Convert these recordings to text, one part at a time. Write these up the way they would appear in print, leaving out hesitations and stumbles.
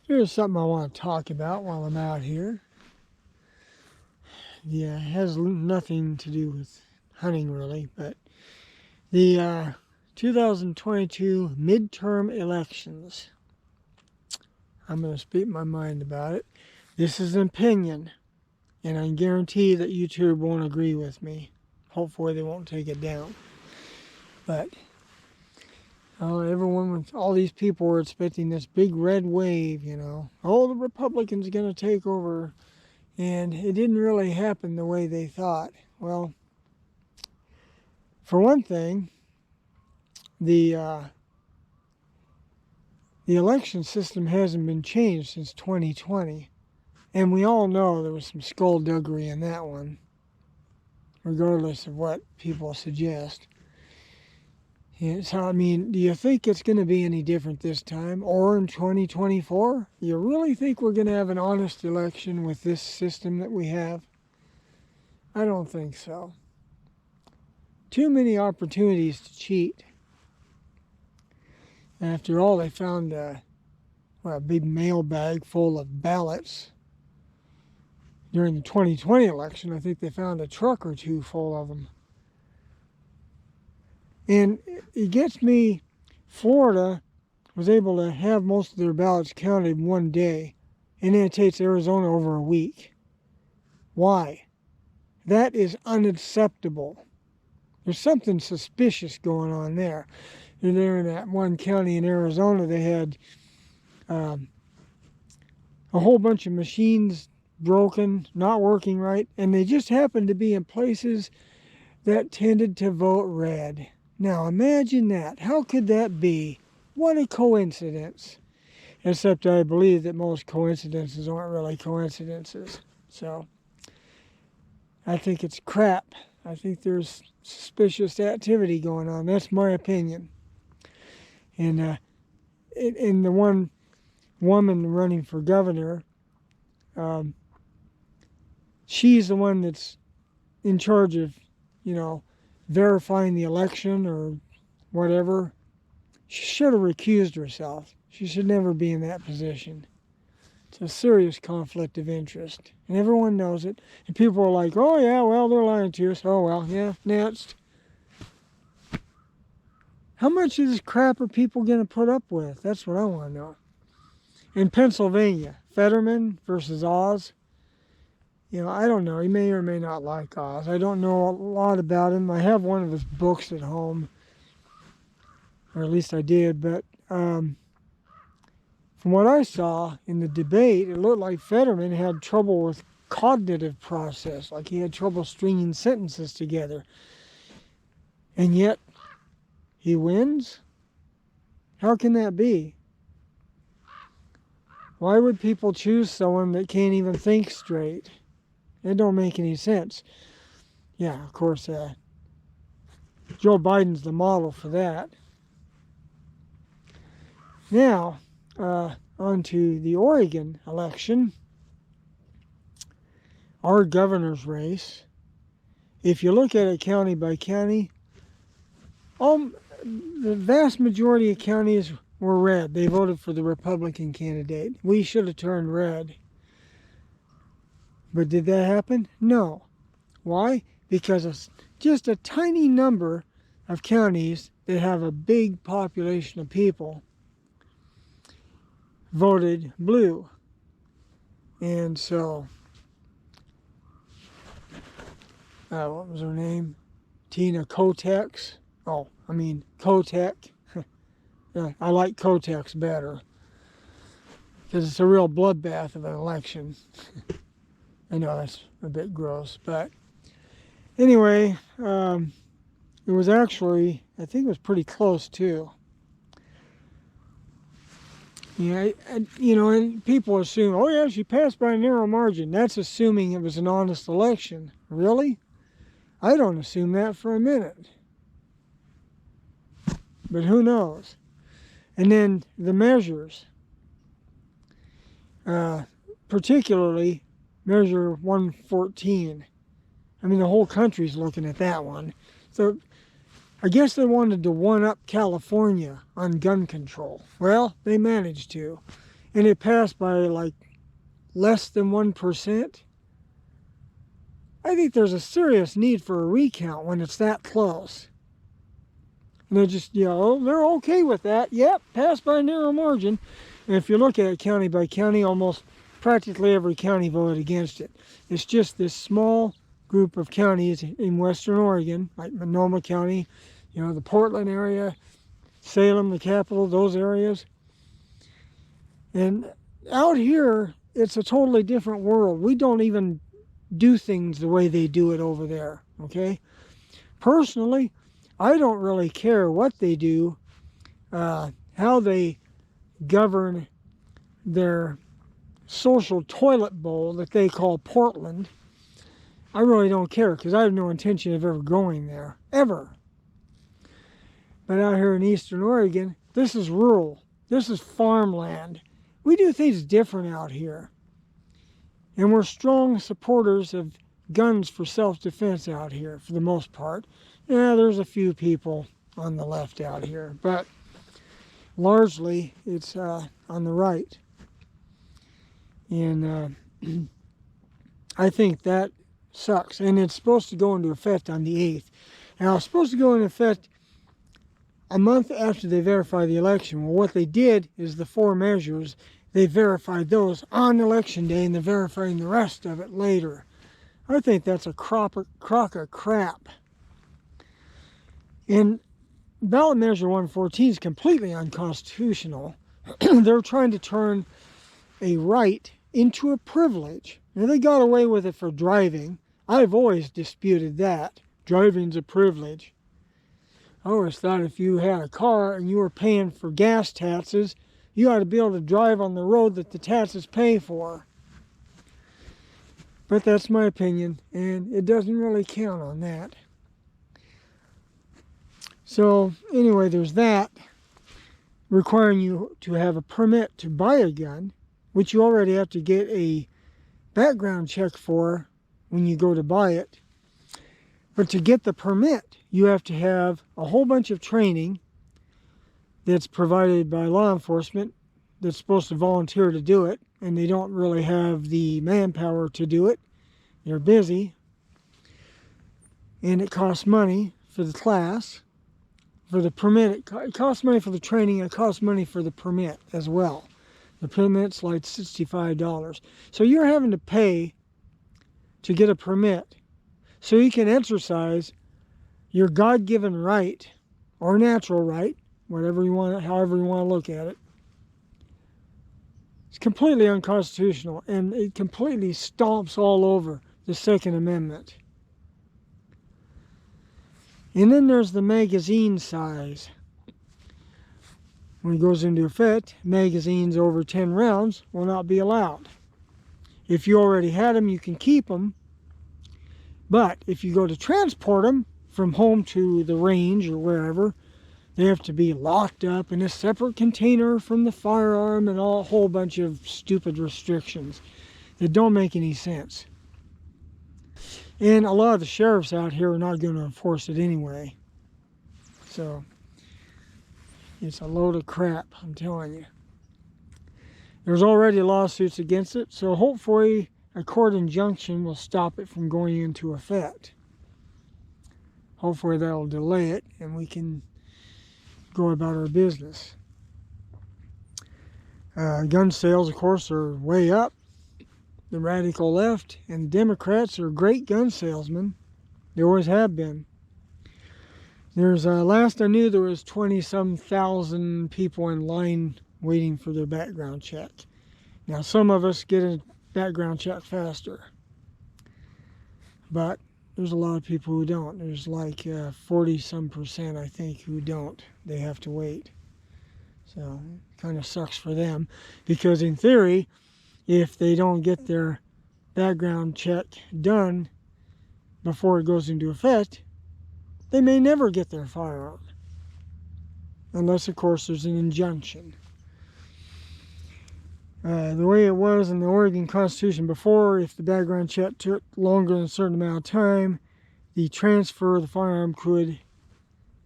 Here's something I want to talk about while I'm out here. Yeah, it has nothing to do with hunting really, but the 2022 midterm elections. I'm going to speak my mind about it. This is an opinion, and I guarantee that YouTube won't agree with me. Hopefully, they won't take it down. But everyone, all these people were expecting this big red wave, Oh, the Republicans are going to take over. And it didn't really happen the way they thought. Well, for one thing, the the election system hasn't been changed since 2020, and we all know there was some skullduggery in that one, regardless of what people suggest. And so, do you think it's going to be any different this time, or in 2024? You really think we're going to have an honest election with this system that we have? I don't think so. Too many opportunities to cheat. After all, they found a big mailbag full of ballots during the 2020 election. I think they found a truck or two full of them. And it gets me, Florida was able to have most of their ballots counted in one day, and then it takes Arizona over a week. Why? That is unacceptable. There's something suspicious going on there. There in that one county in Arizona, they had a whole bunch of machines broken, not working right, and they just happened to be in places that tended to vote red. Now imagine that. How could that be? What a coincidence. Except I believe that most coincidences aren't really coincidences. So I think it's crap. I think there's suspicious activity going on. That's my opinion. And the one woman running for governor, she's the one that's in charge of, verifying the election or whatever. She should have recused herself. She should never be in that position. It's a serious conflict of interest, and everyone knows it. And people are like, oh yeah, well, they're lying to us. Oh well, yeah, next. How much of this crap are people going to put up with? That's what I want to know. In Pennsylvania, Fetterman versus Oz. I don't know. He may or may not like Oz. I don't know a lot about him. I have one of his books at home, or at least I did. But from what I saw in the debate, it looked like Fetterman had trouble with cognitive process, like he had trouble stringing sentences together. And yet, he wins? How can that be? Why would people choose someone that can't even think straight? It don't make any sense. Yeah, of course, Joe Biden's the model for that. Now, on to the Oregon election, our governor's race. If you look at it county by county, the vast majority of counties were red. They voted for the Republican candidate. We should have turned red. But did that happen? No. Why? Because of just a tiny number of counties that have a big population of people voted blue. And so, what was her name? Tina Kotex. Kotek. I like Kotex better because it's a real bloodbath of an election. I know that's a bit gross, but anyway, it was actually, I think it was pretty close too. Yeah, and people assume, oh yeah, she passed by a narrow margin. That's assuming it was an honest election. Really? I don't assume that for a minute. But who knows? And then the measures, particularly Measure 114. The whole country's looking at that one. So I guess they wanted to one-up California on gun control. Well, they managed to. and it passed by like less than 1%, I think there's a serious need for a recount when it's that close. And they're just, they're okay with that. Yep, passed by a narrow margin. And if you look at it county by county, almost practically every county voted against it. It's just this small group of counties in Western Oregon, like Monoma County, the Portland area, Salem, the capital, those areas. And out here, it's a totally different world. We don't even do things the way they do it over there, okay? Personally, I don't really care what they do, how they govern their social toilet bowl that they call Portland. I really don't care because I have no intention of ever going there, ever. But out here in Eastern Oregon, this is rural. This is farmland. We do things different out here. And we're strong supporters of guns for self-defense out here, for the most part. Yeah, there's a few people on the left out here, but largely it's on the right. And I think that sucks. And it's supposed to go into effect on the 8th. Now, it's supposed to go into effect a month after they verify the election. Well, what they did is the 4 measures, they verified those on election day, and they're verifying the rest of it later. I think that's a crock of crap. And ballot measure 114 is completely unconstitutional. They're trying to turn a right into a privilege. Now, they got away with it for driving. I've always disputed that. Driving's a privilege. I always thought if you had a car and you were paying for gas taxes, you ought to be able to drive on the road that the taxes pay for. But that's my opinion, and it doesn't really count on that. So anyway, there's that, requiring you to have a permit to buy a gun, which you already have to get a background check for when you go to buy it. But to get the permit, you have to have a whole bunch of training that's provided by law enforcement that's supposed to volunteer to do it, and they don't really have the manpower to do it. They're busy, and it costs money for the class. For the permit, it costs money for the training, it costs money for the permit as well. The permit's like $65. So you're having to pay to get a permit so you can exercise your God-given right, or natural right, whatever you want, however you want to look at it. It's completely unconstitutional, and it completely stomps all over the Second Amendment. And then there's the magazine size. When it goes into effect, magazines over 10 rounds will not be allowed. If you already had them, you can keep them. But if you go to transport them from home to the range or wherever, they have to be locked up in a separate container from the firearm, and a whole bunch of stupid restrictions that don't make any sense. And a lot of the sheriffs out here are not going to enforce it anyway. So it's a load of crap, I'm telling you. There's already lawsuits against it, so hopefully a court injunction will stop it from going into effect. Hopefully that'll delay it and we can go about our business. Gun sales, of course, are way up. The radical left and the Democrats are great gun salesmen. They always have been. There's last I knew there was 20-some thousand people in line waiting for their background check. Now some of us get a background check faster, but there's a lot of people who don't. There's like 40-some% I think who don't. They have to wait. So it kind of sucks for them, because in theory, if they don't get their background check done before it goes into effect, they may never get their firearm. Unless, of course, there's an injunction. The way it was in the Oregon Constitution before, if the background check took longer than a certain amount of time, the transfer of the firearm could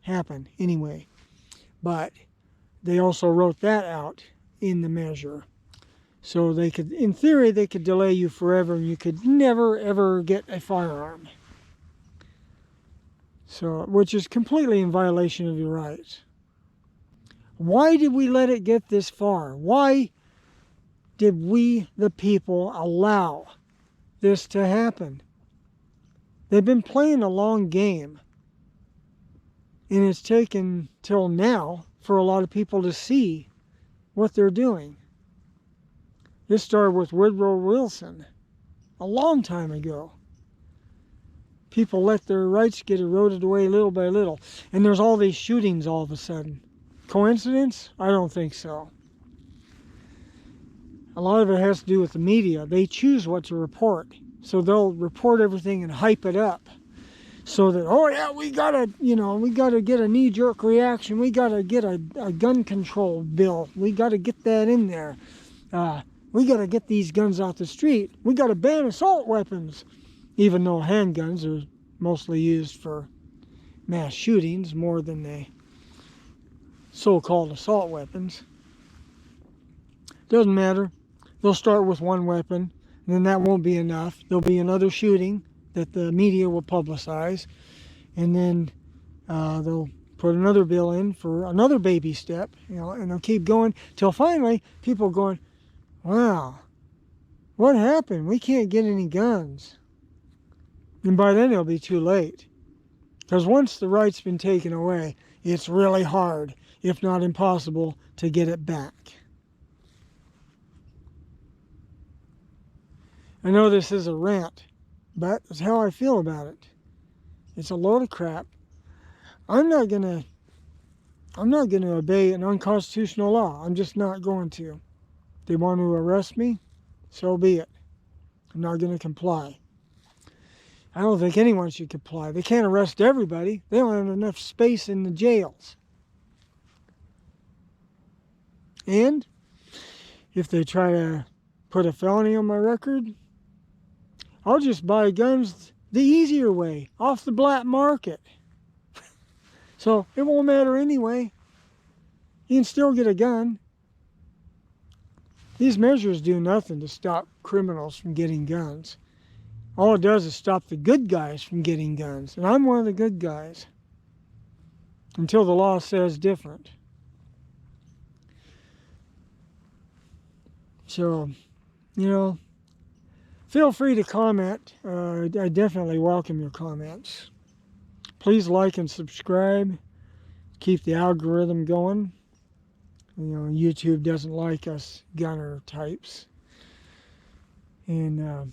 happen anyway. But they also wrote that out in the measure. So they could, in theory, they could delay you forever and you could never ever get a firearm. So, which is completely in violation of your rights. Why did we let it get this far? Why did we, the people, allow this to happen? They've been playing a long game. And it's taken till now for a lot of people to see what they're doing. This started with Woodrow Wilson a long time ago. People let their rights get eroded away little by little. And there's all these shootings all of a sudden. Coincidence? I don't think so. A lot of it has to do with the media. They choose what to report. So they'll report everything and hype it up. So that, oh yeah, we gotta get a knee-jerk reaction. We gotta get a gun control bill. We gotta get that in there. We gotta get these guns out the street. We gotta ban assault weapons. Even though handguns are mostly used for mass shootings more than the so-called assault weapons. Doesn't matter. They'll start with one weapon, and then that won't be enough. There'll be another shooting that the media will publicize, and then they'll put another bill in for another baby step, and they'll keep going till finally people are going, wow, what happened? We can't get any guns. And by then it'll be too late. Because once the right's been taken away, it's really hard, if not impossible, to get it back. I know this is a rant, but it's how I feel about it. It's a load of crap. I'm not gonna obey an unconstitutional law. I'm just not going to. If they want to arrest me, so be it. I'm not gonna comply. I don't think anyone should comply. They can't arrest everybody. They don't have enough space in the jails. And if they try to put a felony on my record, I'll just buy guns the easier way, off the black market. So it won't matter anyway. You can still get a gun. These measures do nothing to stop criminals from getting guns. All it does is stop the good guys from getting guns. And I'm one of the good guys. Until the law says different. So, feel free to comment. I definitely welcome your comments. Please like and subscribe. Keep the algorithm going. YouTube doesn't like us gunner types. And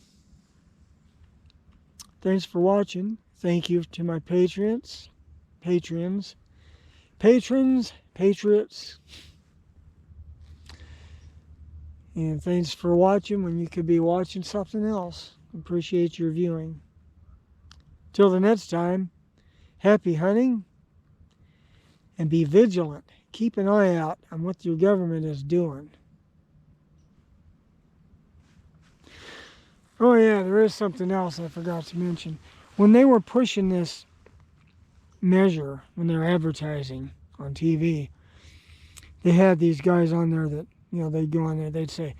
thanks for watching. Thank you to my patrons, patriots. And thanks for watching when you could be watching something else. Appreciate your viewing. Till the next time, happy hunting and be vigilant. Keep an eye out on what your government is doing. Oh yeah, there is something else I forgot to mention. When they were pushing this measure, when they were advertising on TV, they had these guys on there that, they'd go on there, they'd say,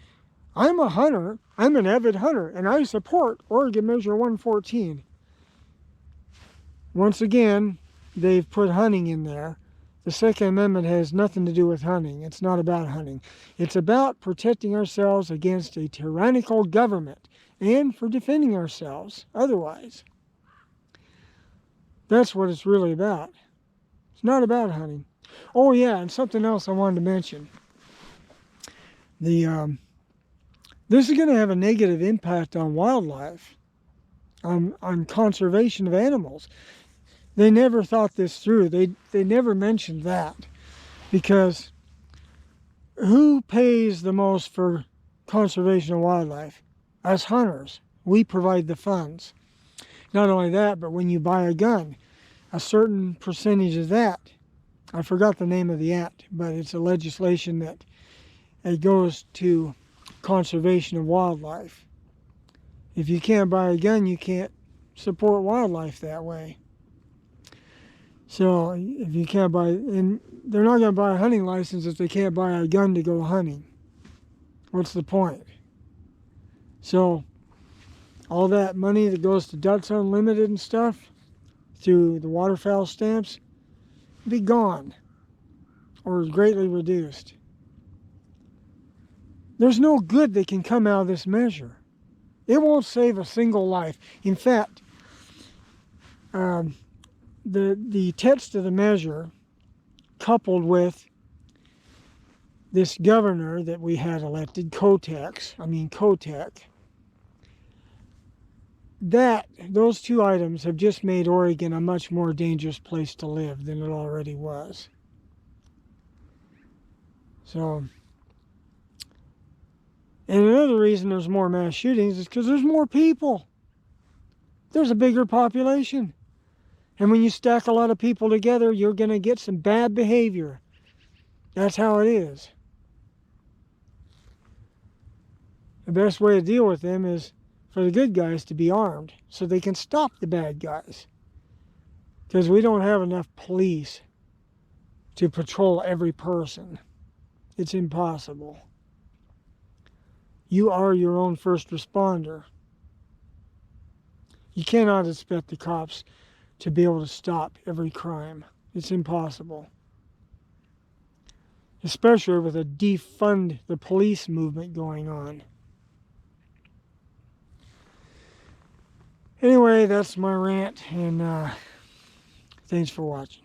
I'm a hunter, I'm an avid hunter, and I support Oregon Measure 114. Once again, they've put hunting in there. The Second Amendment has nothing to do with hunting. It's not about hunting. It's about protecting ourselves against a tyrannical government and for defending ourselves otherwise. That's what it's really about. It's not about hunting. Oh yeah, and something else I wanted to mention. This is going to have a negative impact on wildlife, on conservation of animals. They never thought this through. They never mentioned that, because who pays the most for conservation of wildlife? Us hunters. We provide the funds. Not only that, but when you buy a gun, a certain percentage of that, I forgot the name of the act, but it's a legislation that it goes to conservation of wildlife. If you can't buy a gun, you can't support wildlife that way. So if you can't buy, and they're not going to buy a hunting license if they can't buy a gun to go hunting. What's the point? So all that money that goes to Ducks Unlimited and stuff through the waterfowl stamps be gone or greatly reduced. There's no good that can come out of this measure. It won't save a single life. In fact, the text of the measure, coupled with this governor that we had elected, Kotek, those two items have just made Oregon a much more dangerous place to live than it already was. So, and another reason there's more mass shootings is because there's more people. There's a bigger population. And when you stack a lot of people together, you're going to get some bad behavior. That's how it is. The best way to deal with them is for the good guys to be armed so they can stop the bad guys. Because we don't have enough police to patrol every person. It's impossible. You are your own first responder. You cannot expect the cops to be able to stop every crime. It's impossible. Especially with a defund the police movement going on. Anyway, that's my rant, and thanks for watching.